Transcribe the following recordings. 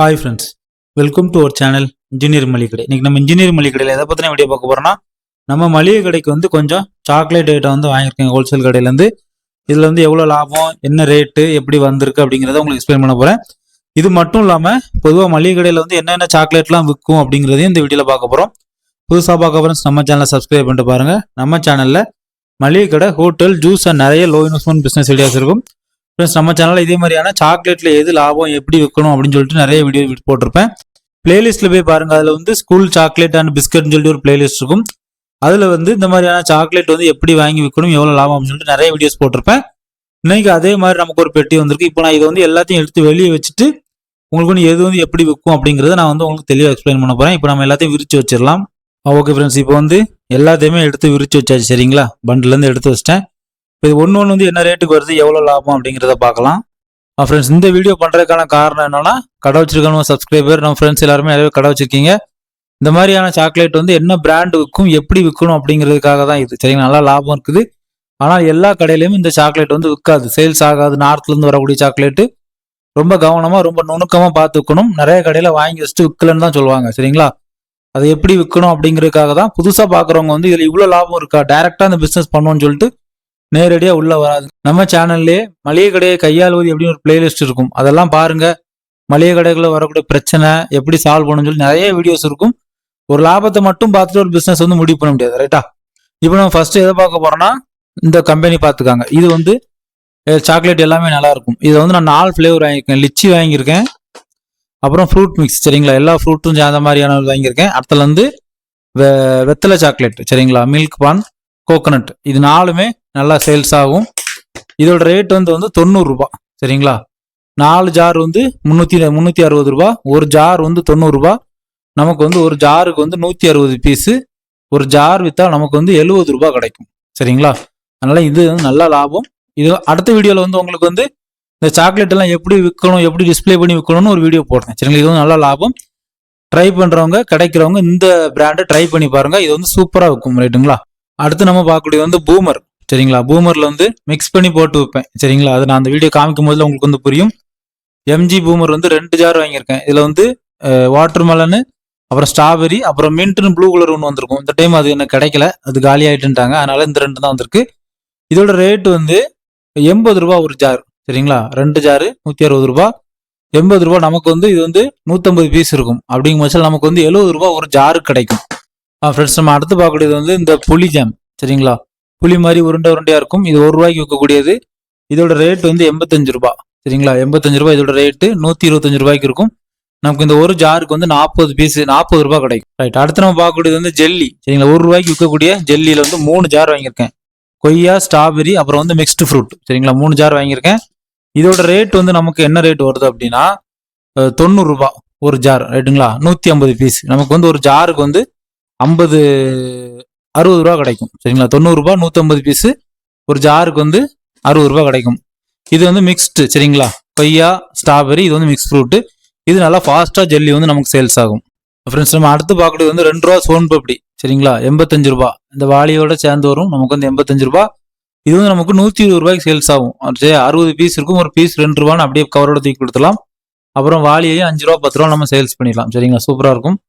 Hi friends, welcome to our channel engineer மளிகை கடை. இன்னைக்கு நம்ம இன்ஜினியர் மளிகை கடையில் எதை பற்றின வீடியோ பார்க்க போகிறோம்னா, நம்ம மளிகை கடைக்கு வந்து கொஞ்சம் சாக்லேட் ஐட்டம் வந்து வாங்கியிருக்கேன் ஹோல்சேல் கடையிலேருந்து. இதில் வந்து எவ்வளோ லாபம், என்ன ரேட்டு, எப்படி வந்திருக்கு அப்படிங்கிறத உங்களுக்கு எக்ஸ்பிளைன் பண்ண போகிறேன். இது மட்டும் இல்லாமல் பொதுவாக மளிகை கடையில் வந்து என்னென்ன சாக்லேட்லாம் விற்கும் அப்படிங்கிறதையும் இந்த வீடியோவில் பார்க்க போகிறோம். புதுசாக பார்க்க ஃப்ரெண்ட்ஸ் நம்ம சேனலை சப்ஸ்கிரைப் பண்ணிட்டு பாருங்கள். நம்ம சேனலில் மளிகை கடை, ஹோட்டல், ஜூஸ் அண்ட் நிறைய லோ இன்வெஸ்ட்மெண்ட் பிஸ்னஸ் ஐடியாஸ் இருக்கும். ஃப்ரெண்ட்ஸ் நம்ம சேனலில் இதே மாதிரியான சாக்லேட்டில் எது லாபம், எப்படி விற்கணும் அப்படின்னு சொல்லிட்டு நிறைய வீடியோ போட்டிருப்பேன். பிளேலிஸ்ட்டில் போய் பாருங்கள். அதில் வந்து ஸ்கூல் சாக்லேட் அண்ட் பிஸ்கட்னு சொல்லிட்டு ஒரு பிளேலிஸ்ட் இருக்கும். அதில் வந்து இந்த மாதிரியான சாக்லேட் வந்து எப்படி வாங்கி விற்கணும், எவ்வளோ லாபம் அப்படின்னு சொல்லிட்டு நிறைய வீடியோஸ் போட்டிருப்பேன். இன்னைக்கு அதே மாதிரி நமக்கு ஒரு பெட்டி வந்திருக்கு. இப்போ நான் இதை வந்து எல்லாத்தையும் எடுத்து வெளியே வச்சுட்டு உங்களுக்கு வந்து எது வந்து எப்படி விற்கும் அப்படிங்கிறத நான் வந்து உங்களுக்கு தெளிவாக எக்ஸ்பிளைன் பண்ண போகிறேன். இப்போ நம்ம எல்லாத்தையும் விரிச்சு வச்சிடலாம். ஓகே ஃப்ரெண்ட்ஸ், இப்போ வந்து எல்லாத்தையுமே எடுத்து விரிச்சு வச்சாச்சு. சரிங்களா, பண்டிலேருந்து எடுத்து வச்சிட்டேன். இது ஒன்று வந்து என்ன ரேட்டுக்கு வருது, எவ்வளோ லாபம் அப்படிங்கிறத பார்க்கலாம். ஃப்ரெண்ட்ஸ், இந்த வீடியோ பண்ணுறதுக்கான காரணம் என்னன்னா, கடை வச்சிருக்கணும் சப்ஸ்கிரைபர் நம்ம ஃப்ரெண்ட்ஸ் எல்லாருமே நிறைய கடை வச்சிருக்கீங்க. இந்த மாதிரியான சாக்லேட் வந்து என்ன பிராண்ட் விற்கும், எப்படி விற்கணும் அப்படிங்கிறதுக்காக தான் இது. சரிங்களா, நல்லா லாபம் இருக்குது. ஆனால் எல்லா கடையிலையும் இந்த சாக்லேட் வந்து விற்காது, சேல்ஸ் ஆகாது. நார்த்லேருந்து வரக்கூடிய சாக்லேட்டு ரொம்ப கவனமாக, ரொம்ப நுணுக்கமாக பார்த்து விற்கணும். நிறைய கடையில் வாங்கி வச்சுட்டு விற்கலன்னு தான் சொல்லுவாங்க. சரிங்களா, அதை எப்படி விற்கணும் அப்படிங்கிறதுக்காக தான். புதுசாக பார்க்குறவங்க வந்து இதில் இவ்வளோ லாபம் இருக்கா, டைரெக்டாக இந்த பிஸ்னஸ் பண்ணுவோன்னு சொல்லிட்டு நேரடியாக உள்ள வராது. நம்ம சேனல்லே மளிகை கடையை கையாளுவது எப்படின்னு ஒரு பிளேலிஸ்ட் இருக்கும். அதெல்லாம் பாருங்க. மளிகை கடைகளில் வரக்கூடிய பிரச்சனை எப்படி சால்வ் பண்ணணும்னு சொல்லி நிறைய வீடியோஸ் இருக்கும். ஒரு லாபத்தை மட்டும் பார்த்துட்டு ஒரு பிஸ்னஸ் வந்து முடிவு பண்ண முடியாது, ரைட்டா? இப்போ நம்ம ஃபர்ஸ்ட் எதை பார்க்க போறோம்னா, இந்த கம்பெனி பார்த்துக்காங்க. இது வந்து சாக்லேட் எல்லாமே நல்லா இருக்கும். இதை வந்து நான் 4 ஃப்ளேவர் வாங்கியிருக்கேன். லிச்சி வாங்கியிருக்கேன், அப்புறம் ஃப்ரூட் மிக்ஸ். சரிங்களா, எல்லா ஃப்ரூட்டும் சேர்ந்த மாதிரியான வாங்கியிருக்கேன். அடுத்தல வந்து வெத்தலை சாக்லேட். சரிங்களா, மில்க் பான், கோகனட். இது 4மே நல்லா சேல்ஸ் ஆகும். இதோட ரேட் வந்து 90 ரூபாய். சரிங்களா, 4 ஜார் வந்து 360 ரூபாய். ஒரு ஜார் வந்து 90 ரூபாய். நமக்கு வந்து ஒரு ஜாருக்கு வந்து 160 பீஸு. ஒரு ஜார் விற்றா நமக்கு வந்து 70 ரூபாய் கிடைக்கும். சரிங்களா, அதனால இது வந்து நல்ல லாபம். இது அடுத்த வீடியோவில் வந்து உங்களுக்கு வந்து இந்த சாக்லேட் எல்லாம் எப்படி விற்கணும், எப்படி டிஸ்பிளே பண்ணி விற்கணும்னு ஒரு வீடியோ போடுறேன். சரிங்களா, இது வந்து நல்ல லாபம். ட்ரை பண்ணுறவங்க, கிடைக்கிறவங்க இந்த பிராண்டை ட்ரை பண்ணி பாருங்க. இது வந்து சூப்பராக விற்கும், ரைட்டுங்களா? அடுத்து நம்ம பார்க்கக்கூடிய வந்து பூமர். சரிங்களா, பூமரில் வந்து மிக்ஸ் பண்ணி போட்டு வைப்பேன். சரிங்களா, அது நான் அந்த வீடியோ காமிக்கும் போதுல உங்களுக்கு வந்து புரியும். எம்ஜி பூமர் வந்து 2 ஜார் வாங்கியிருக்கேன். இதில் வந்து வாட்டர் மெலனு, அப்புறம் ஸ்ட்ராபெரி, அப்புறம் மின்ட்னு ப்ளூ கலர் ஒன்று வந்திருக்கும். இந்த டைம் அது எனக்கு கிடைக்கல, அது காலி ஆகிட்டுட்டாங்க. அதனால இந்த 2 தான் வந்திருக்கு. இதோட ரேட் வந்து 80 ரூபாய் ஒரு ஜார். சரிங்களா, 2 ஜாரு 160 ரூபாய், 80 ரூபாய். நமக்கு வந்து இது வந்து 150 பீஸ் இருக்கும். அப்படிங்கும் பட்சத்தில் நமக்கு வந்து 70 ரூபாய் ஒரு ஜாரு கிடைக்கும். ஃப்ரெண்ட்ஸ், நம்ம அடுத்து பார்க்கக்கூடியது வந்து இந்த புளி ஜாம். சரிங்களா, புளி மாதிரி உருண்டையா இருக்கும். இது 1 ரூபாய்க்கு விற்கக்கூடியது. இதோட ரேட் வந்து 85 ரூபாய். சரிங்களா, 85 ரூபாய். இதோட ரேட்டு 125 ரூபாய்க்கு இருக்கும். நமக்கு இந்த ஒரு ஜாருக்கு வந்து 40 பீஸ் 40 ரூபாய் கிடைக்கும். ரைட், அடுத்து நம்ம பார்க்கக்கூடியது வந்து ஜெல்லி. சரிங்களா, 1 ரூபாய்க்கு விற்கக்கூடிய ஜெல்லியில் வந்து 3 ஜார் வாங்கியிருக்கேன். கொய்யா, ஸ்ட்ராபெரி, அப்புறம் வந்து மிக்ஸ்டு ஃப்ரூட். சரிங்களா, 3 ஜார் வாங்கியிருக்கேன். இதோட ரேட் வந்து நமக்கு என்ன ரேட் வருது அப்படின்னா 90 ரூபாய் ஒரு ஜார். ரைட்டுங்களா, 150 பீஸ். நமக்கு வந்து ஒரு ஜாருக்கு வந்து 60 ரூபா கிடைக்கும். சரிங்களா, 90 ரூபாய் 150 பீஸு. ஒரு ஜாருக்கு வந்து 60 ரூபாய் கிடைக்கும். இது வந்து மிக்ஸ்டு. சரிங்களா, கொய்யா, ஸ்ட்ராபெரி, இது வந்து மிக்ஸ் ஃப்ரூட்டு. இது நல்லா ஃபாஸ்ட்டாக ஜெல்லி வந்து நமக்கு சேல்ஸ் ஆகும். ஃப்ரெண்ட்ஸ், நம்ம அடுத்து பார்க்கறது வந்து 2 ரூபா சோன் பப்படி. சரிங்களா, 85 ரூபாய். இந்த வாளியோட சேர்ந்து வரும். நமக்கு வந்து 85 ரூபாய். இது வந்து நமக்கு 120 ரூபாய்க்கு சேல்ஸ் ஆகும். 60 பீஸ் இருக்கும். ஒரு பீஸ் 2 ரூபான்னு அப்படியே கவரோட தூக்கி கொடுத்துலாம். அப்புறம் வாளியையும் 5 ரூபா 10 ரூபா நம்ம சேல்ஸ் பண்ணிடலாம். சரிங்களா, சூப்பராக இருக்கும்.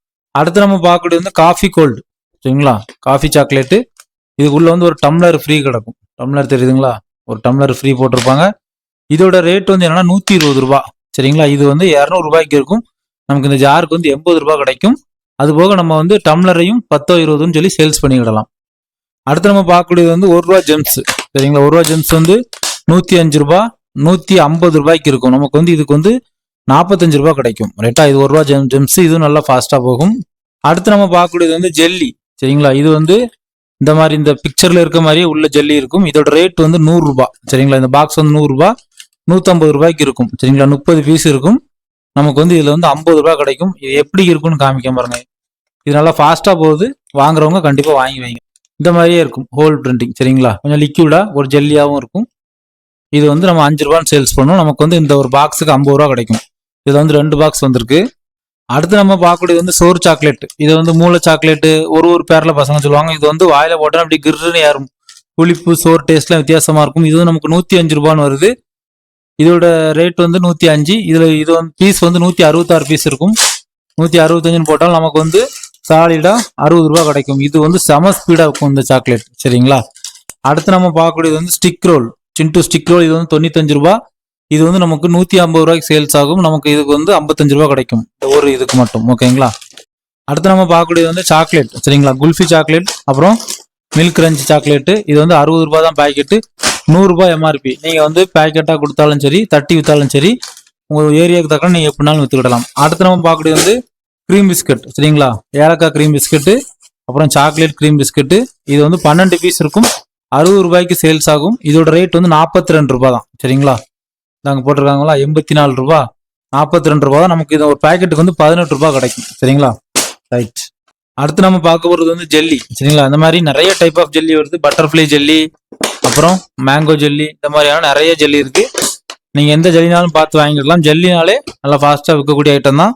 அடுத்து நம்ம பார்க்கறது வந்து காஃபி கோல்டு. சரிங்களா, காஃபி சாக்லேட்டு. இதுக்குள்ள வந்து ஒரு டம்ளர் ஃப்ரீ கிடக்கும். டம்ளர் தெரியுதுங்களா, ஒரு டம்ளர் ஃப்ரீ போட்டிருப்பாங்க. இதோட ரேட் வந்து என்னன்னா 120 ரூபாய். சரிங்களா, இது வந்து 200 ரூபாய்க்கு இருக்கும். நமக்கு இந்த ஜாருக்கு வந்து 80 ரூபாய் கிடைக்கும். அது போக நம்ம வந்து டம்ளரையும் 10 20ன்னு சொல்லி சேல்ஸ் பண்ணிக்கிடலாம். அடுத்து நம்ம பார்க்கக்கூடியது வந்து 1 ரூபா ஜெம்ஸ். சரிங்களா, 1 ரூபா ஜெம்ஸ் வந்து 105 ரூபாய் 150 ரூபாய்க்கு இருக்கும். நமக்கு வந்து இதுக்கு வந்து 45 ரூபாய் கிடைக்கும். ரைட்டா, இது 1 ரூபா ஜெம்ஸ். இதுவும் நல்லா ஃபாஸ்ட்டாக போகும். அடுத்து நம்ம பார்க்கக்கூடியது வந்து ஜெல்லி. சரிங்களா, இது வந்து இந்த மாதிரி இந்த பிக்சர்ல இருக்க மாதிரியே உள்ள ஜெல்லி இருக்கும். இதோட ரேட் வந்து 100 ரூபாய். சரிங்களா, இந்த பாக்ஸ் வந்து 100 ரூபாய் 150 ரூபாய்க்கு இருக்கும். சரிங்களா, 30 பீஸ் இருக்கும். நமக்கு வந்து இதுல வந்து 50 ரூபாய் கிடைக்கும். இது எப்படி இருக்குன்னு காமிக்க பாருங்க. இது நல்லா ஃபாஸ்டா போகுது. வாங்குறவங்க கண்டிப்பா வாங்கி வைங்க. இந்த மாதிரியே இருக்கும் ஹோல் பிரிண்டிங். சரிங்களா, கொஞ்சம் லிக்யூடா ஒரு ஜெல்லியாவும் இருக்கும். இது வந்து நம்ம 5 ரூபான்னு சேல்ஸ் பண்ணுவோம். நமக்கு வந்து இந்த ஒரு பாக்ஸுக்கு 50 ரூபா கிடைக்கும். இதுல வந்து 2 பாக்ஸ் வந்திருக்கு. அடுத்து நம்ம பார்க்கக்கூடியது வந்து சோறு சாக்லேட். இது வந்து மூளை சாக்லேட்டு. ஒரு பேர்ல பசங்க சொல்லுவாங்க. இது வந்து வாயில போட்டா அப்படி கிருன்னு ஏறும். புளிப்பு, சோறு டேஸ்ட்லாம் வித்தியாசமா இருக்கும். இது நமக்கு 105 ரூபான்னு வருது. இதோட ரேட் வந்து 105. இது வந்து பீஸ் வந்து 166 பீஸ் இருக்கும். 165 போட்டால் நமக்கு வந்து சாலிடா 60 ரூபா கிடைக்கும். இது வந்து செம ஸ்பீடா இருக்கும் இந்த சாக்லேட். சரிங்களா? அடுத்து நம்ம பார்க்கக்கூடியது வந்து ஸ்டிக் ரோல், சிண்டு ஸ்டிக் ரோல். இது வந்து 95 ரூபா. இது வந்து நமக்கு 150 ரூபாய்க்கு சேல்ஸ் ஆகும். நமக்கு இதுக்கு வந்து 55 ரூபா கிடைக்கும் ஒரு இதுக்கு மட்டும். ஓகேங்களா? அடுத்து நம்ம பார்க்கக்கூடியது வந்து சாக்லேட். சரிங்களா? குல்ஃபி சாக்லேட், அப்புறம் மில்க் கிரன்ச் சாக்லேட்டு. இது வந்து 60 ரூபா தான் பேக்கெட்டு, 100 ரூபாய் எம்ஆர்பி. நீங்க வந்து பேக்கெட்டா கொடுத்தாலும் சரி, தட்டி வித்தாலும் சரி, உங்க ஏரியாவுக்கு தக்க நீங்க எப்படினாலும் வித்துக்கிடலாம். அடுத்து நம்ம பார்க்கக்கூடியது வந்து கிரீம் பிஸ்கட். சரிங்களா? ஏலக்காய் கிரீம் பிஸ்கட்டு, அப்புறம் சாக்லேட் கிரீம் பிஸ்கட்டு. இது வந்து 12 பீஸ் இருக்கும், 60 ரூபாய்க்கு சேல்ஸ் ஆகும். இதோட ரேட் வந்து 42 ரூபா தான். சரிங்களா? நாங்க போட்டிருக்காங்களா 84 ரூபா, 42 ரூபா தான். நமக்கு இது ஒரு பேக்கெட்டுக்கு வந்து 18 ரூபாய் கிடைக்கும். சரிங்களா? ரைட். அடுத்து நம்ம பார்க்க போறது வந்து ஜெல்லி. சரிங்களா? இந்த மாதிரி நிறைய டைப் ஆஃப் ஜெல்லி வருது. பட்டர்ஃப்ளை ஜெல்லி, அப்புறம் மேங்கோ ஜெல்லி, இந்த மாதிரியான நிறைய ஜெல்லி இருக்கு. நீங்க எந்த ஜெல்லினாலும் பார்த்து வாங்கிக்கலாம். ஜெல்லினாலே நல்லா ஃபாஸ்டா விற்கக்கூடிய ஐட்டம் தான்.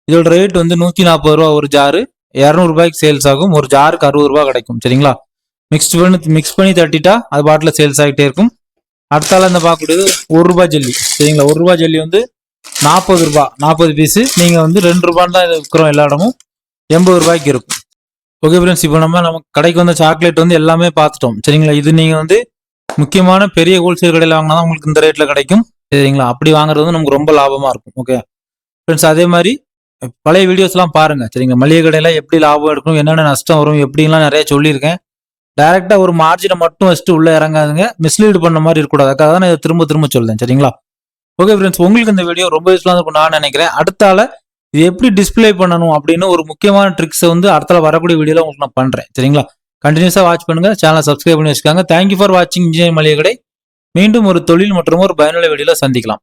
இதோட ரேட் வந்து 140 ரூபா ஒரு ஜாரு, 200 ரூபாய்க்கு சேல்ஸ் ஆகும். ஒரு ஜாருக்கு 60 ரூபா கிடைக்கும். சரிங்களா? மிக்ஸ் பண்ணி தட்டிட்டா அது பாட்டில் சேல்ஸ் ஆகிட்டே இருக்கும். அடுத்தால இந்த பார்க்கக்கூடியது 1 ரூபாய் ஜெல்லி. சரிங்களா? 1 ரூபாய் ஜெல்லி வந்து 40 ரூபா, 40 பீஸ். நீங்க வந்து 2 ரூபான்னு தான் விற்கிறோம் எல்லா இடமும், 80 ரூபாய்க்கு இருக்கும். ஓகே ஃப்ரெண்ட்ஸ், இப்போ நம்ம கடைக்கு வந்த சாக்லேட் வந்து எல்லாமே பார்த்துட்டோம். சரிங்களா? இது நீங்க வந்து முக்கியமான பெரிய ஹோல்சேல் கடையில் வாங்கினா தான் உங்களுக்கு இந்த ரேட்ல கிடைக்கும். சரிங்களா? அப்படி வாங்குறது வந்து நமக்கு ரொம்ப லாபமா இருக்கும். ஓகே ஃப்ரெண்ட்ஸ், அதே மாதிரி பழைய வீடியோஸ்லாம் பாருங்க. சரிங்களா? மளிகை கடையில எப்படி லாபம் எடுக்கணும், என்னென்ன நஷ்டம் வரும், எப்படிலாம் நிறைய சொல்லியிருக்கேன். டைரக்டா ஒரு மார்ஜினை மட்டும் வச்சுட்டு உள்ள இறங்காதுங்க, மிஸ்லீட் பண்ண மாதிரி இருக்கக்கூடாது. அதுக்காக தான் இதை திரும்ப திரும்ப சொல்றேன். சரிங்களா? ஓகே ஃப்ரெண்ட்ஸ், உங்களுக்கு இந்த வீடியோ ரொம்ப யூஸ்ஃபுல்லாக இருக்கும் நான் நினைக்கிறேன். அடுத்தால இது எப்படி டிஸ்பிளே பண்ணணும் அப்படின்னு ஒரு முக்கியமான ட்ரிக்ஸை வந்து அடுத்தால வரக்கூடிய வீடியோல உங்களுக்கு நான் பண்றேன். சரிங்களா? கண்டினியூஸா வாட்ச் பண்ணுங்க, சேனலை சப்ஸ்கிரைப் பண்ணி வச்சுக்காங்க. தேங்க்யூ ஃபார் வாட்சிங் இன்ஜினியர் மளிகை கடை. மீண்டும் ஒரு தொழில் மற்றும் ஒரு பயனுள்ள வீடியோல சந்திக்கலாம்.